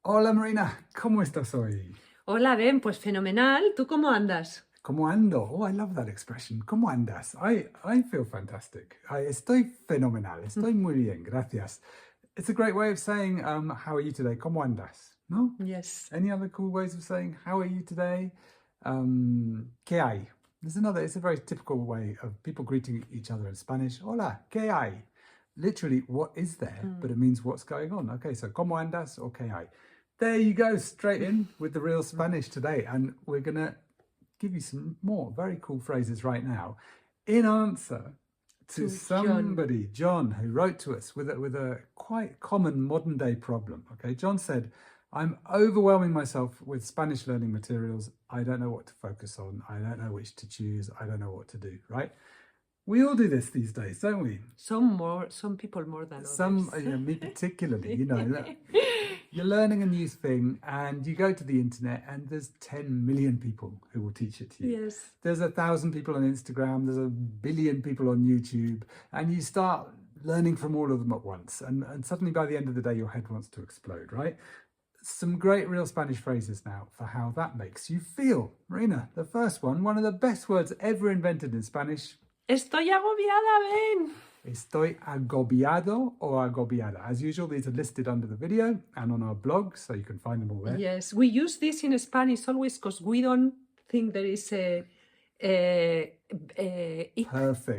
Hola Marina, ¿cómo estás hoy? Hola, Ben, pues fenomenal. ¿Tú cómo andas? ¿Cómo ando? Oh, I love that expression. ¿Cómo andas? I feel fantastic. Estoy fenomenal. Estoy muy bien, gracias. It's a great way of saying, how are you today? ¿Cómo andas? No? Yes. Any other cool ways of saying, how are you today? ¿Qué hay? It's a very typical way of people greeting each other in Spanish. Hola, ¿qué hay? Literally, what is there? But it means what's going on. Okay, so ¿cómo andas or qué hay? There you go, straight in with the real Spanish today. And we're going to give you some more very cool phrases right now in answer to somebody, John, who wrote to us with a quite common modern day problem. Okay, John said, I'm overwhelming myself with Spanish learning materials. I don't know what to focus on. I don't know which to choose. I don't know what to do, right? We all do this these days, don't we? Some people more than others. Me particularly, you're learning a new thing and you go to the internet and there's 10 million people who will teach it to you. Yes. There's 1,000 people on Instagram, there's 1 billion people on YouTube, and you start learning from all of them at once. And suddenly by the end of the day, your head wants to explode, right? Some great real Spanish phrases now for how that makes you feel. Marina, the first one of the best words ever invented in Spanish. Estoy agobiada, Ben. Estoy agobiado or agobiada. As usual, these are listed under the video and on our blog, so you can find them all there. Yes, we use this in Spanish always because we don't think there is a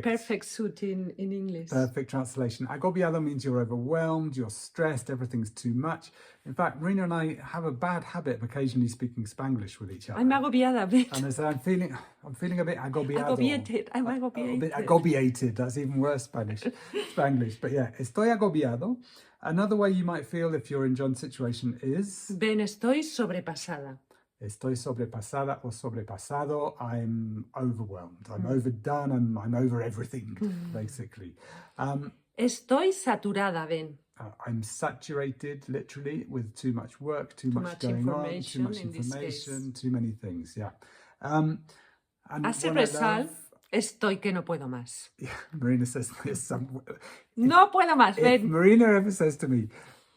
perfect suit in English. Perfect translation. Agobiado means you're overwhelmed, you're stressed, everything's too much. In fact, Marina and I have a bad habit of occasionally speaking Spanglish with each other. I'm agobiada, Ben. And so I'm feeling a bit agobiado. Agobiated. I'm agobiated. A bit agobiated. That's even worse Spanglish. But yeah, estoy agobiado. Another way you might feel if you're in John's situation is... Ben, estoy sobrepasada. Estoy sobrepasada or sobrepasado. I'm overwhelmed. I'm overdone. I'm over everything, basically. Estoy saturada, Ben. I'm saturated, literally, with too much work, too much going on, too much information, too many things. Yeah. As a result, estoy que no puedo más. Yeah, Marina says this. No puedo más, Ben. If Marina ever says to me,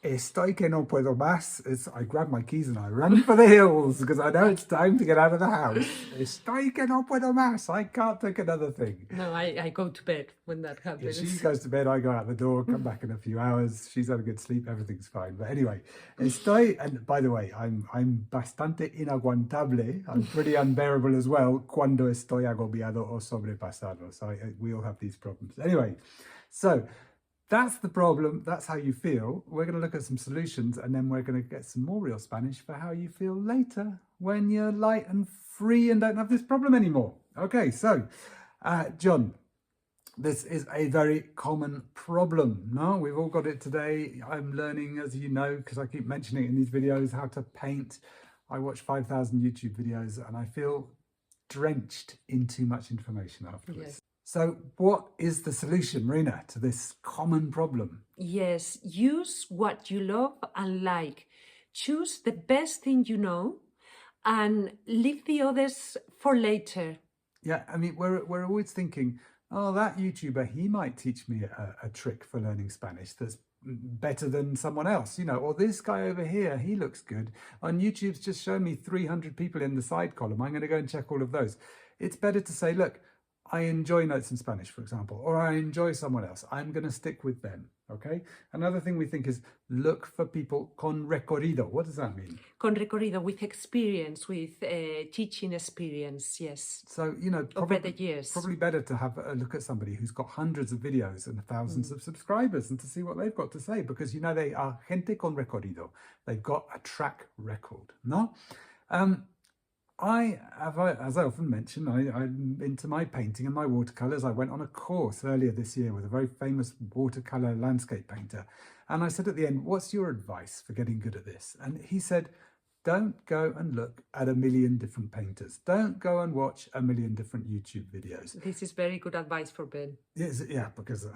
Estoy que no puedo más, I grab my keys and I run for the hills because I know it's time to get out of the house. Estoy que no puedo más. I can't take another thing. No, I go to bed when that happens. Yeah, she goes to bed, I go out the door, come back in a few hours. She's had a good sleep, everything's fine. But anyway, estoy, and by the way, I'm bastante inaguantable. I'm pretty unbearable as well cuando estoy agobiado o sobrepasado. So we all have these problems. Anyway, so that's the problem. That's how you feel. We're going to look at some solutions and then we're going to get some more real Spanish for how you feel later when you're light and free and don't have this problem anymore. Okay, so John, this is a very common problem. No, we've all got it today. I'm learning, as you know, because I keep mentioning it in these videos, how to paint. I watch 5,000 YouTube videos and I feel drenched in too much information afterwards. Yes. So what is the solution, Marina, to this common problem? Yes, use what you love and like. Choose the best thing you know and leave the others for later. Yeah, I mean, we're always thinking, oh, that YouTuber, he might teach me a trick for learning Spanish that's better than someone else, or this guy over here, he looks good. On YouTube's just shown me 300 people in the side column. I'm going to go and check all of those. It's better to say, look, I enjoy Notes in Spanish, for example, or I enjoy someone else. I'm going to stick with them, okay? Another thing we think is look for people con recorrido. What does that mean? Con recorrido, with experience, with teaching experience, yes. So, over the years. Probably better to have a look at somebody who's got hundreds of videos and thousands of subscribers and to see what they've got to say because, they are gente con recorrido. They've got a track record, no? As I often mention, I'm into my painting and my watercolours. I went on a course earlier this year with a very famous watercolour landscape painter. And I said at the end, what's your advice for getting good at this? And he said, don't go and look at 1 million different painters. Don't go and watch 1 million different YouTube videos. This is very good advice for Ben. Yes, yeah, because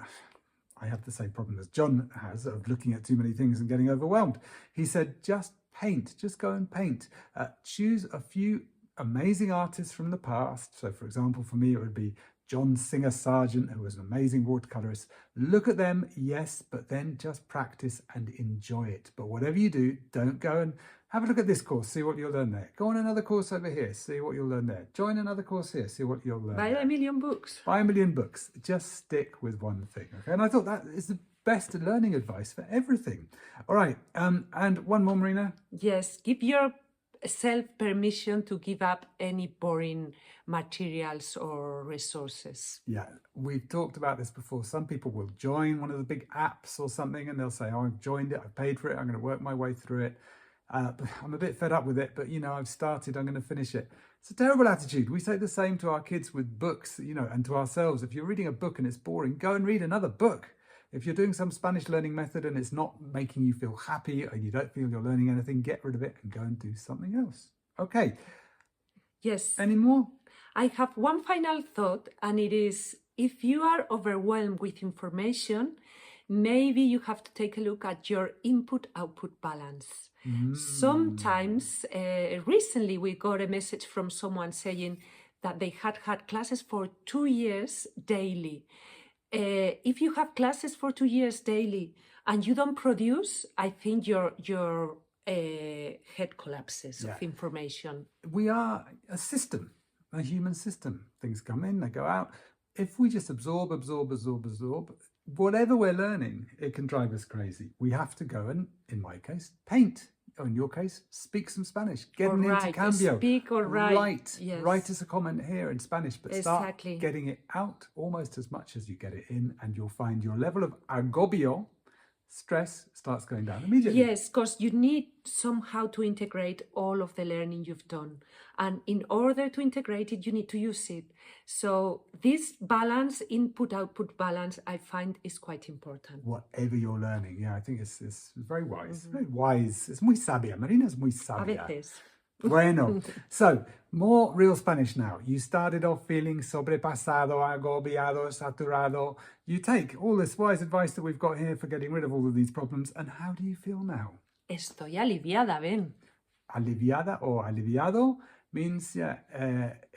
I have the same problem as John has of looking at too many things and getting overwhelmed. He said, just paint, just go and paint. Choose a few amazing artists from the past. So for example, for me, it would be John Singer Sargent, who was an amazing watercolorist. Look at them, yes, but then just practice and enjoy it. But whatever you do, don't go and have a look at this course, see what you'll learn there. Go on another course over here, see what you'll learn there. Join another course here, see what you'll learn Buy there. a million books. Buy a million books. Just stick with one thing, okay? And I thought that is the best learning advice for everything. All right, and one more, Marina. Yes, give yourself permission to give up any boring materials or resources. Yeah, we've talked about this before. Some people will join one of the big apps or something and they'll say, oh, I've joined it, I've paid for it, I'm going to work my way through it. I'm a bit fed up with it, but, I've started, I'm going to finish it. It's a terrible attitude. We say the same to our kids with books, and to ourselves. If you're reading a book and it's boring, go and read another book. If you're doing some Spanish learning method and it's not making you feel happy and you don't feel you're learning anything, get rid of it and go and do something else. Okay. Yes. Any more? I have one final thought, and it is, if you are overwhelmed with information, maybe you have to take a look at your input-output balance. Sometimes, recently we got a message from someone saying that they had classes for 2 years daily. If you have classes for 2 years daily and you don't produce, I think your head collapses of information. We are a system, a human system. Things come in, they go out. If we just absorb, whatever we're learning, it can drive us crazy. We have to go and, in my case, paint. Or in your case, speak some Spanish. Get an intercambio. Speak or write. Write. Yes. Write us a comment here in Spanish, but start Exactly. getting it out almost as much as you get it in, and you'll find your level of agobio, stress, starts going down immediately. Yes, because you need somehow to integrate all of the learning you've done. And in order to integrate it, you need to use it. So this balance, input-output balance, I find is quite important. Whatever you're learning. Yeah, I think it's very wise. Very wise. It's muy sabia. Marina es muy A sabia. veces. Bueno, so more real Spanish now. You started off feeling sobrepasado, agobiado, saturado. You take all this wise advice that we've got here for getting rid of all of these problems, and how do you feel now? Estoy aliviada, ven. Aliviada or aliviado means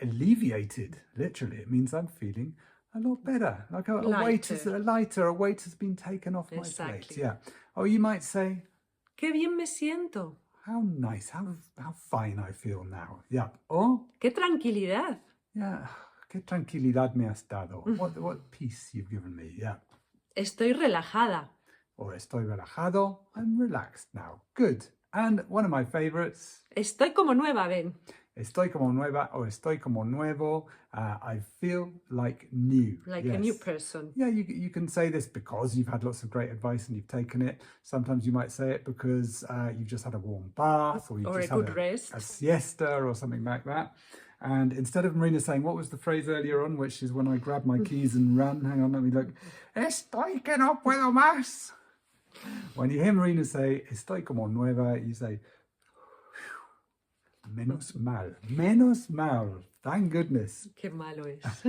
alleviated. Literally, it means I'm feeling a lot better. Like a weight has been taken off my plate. Yeah. Or you might say, Qué bien me siento. how nice, how fine I feel now. Yeah. Or, Qué tranquilidad. yeah, qué tranquilidad me has dado. What peace you've given me. Yeah. Estoy relajada. Or estoy relajado. I'm relaxed now. Good. And one of my favorites. Estoy como nueva, ven. Estoy como nueva or estoy como nuevo. I feel like new. Like a new person. Yeah, you can say this because you've had lots of great advice and you've taken it. Sometimes you might say it because you've just had a warm bath or you've just a good had rest. a siesta or something like that. And instead of Marina saying, what was the phrase earlier on, which is when I grab my keys and run, hang on, let me look. Estoy que no puedo más. When you hear Marina say, estoy como nueva, you say, menos mal, thank goodness. Qué malo es.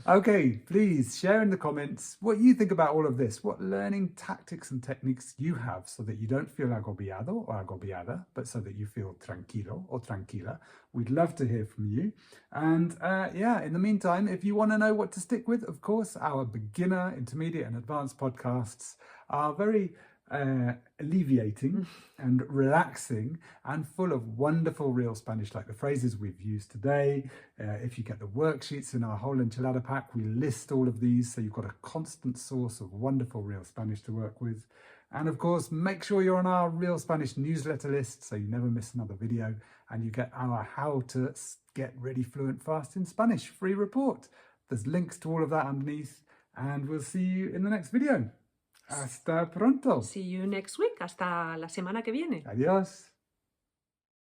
Okay, please share in the comments what you think about all of this, what learning tactics and techniques you have so that you don't feel agobiado or agobiada, but so that you feel tranquilo or tranquila. We'd love to hear from you. And in the meantime, if you want to know what to stick with, of course, our beginner, intermediate and advanced podcasts are very alleviating and relaxing and full of wonderful real Spanish, like the phrases we've used today. If you get the worksheets in our whole enchilada pack, we list all of these, so you've got a constant source of wonderful real Spanish to work with. And of course, make sure you're on our Real Spanish newsletter list so you never miss another video, and you get our How to Get Really Fluent Fast in Spanish free report. There's links to all of that underneath, and we'll see you in the next video. Hasta pronto. See you next week. Hasta la semana que viene. Adiós.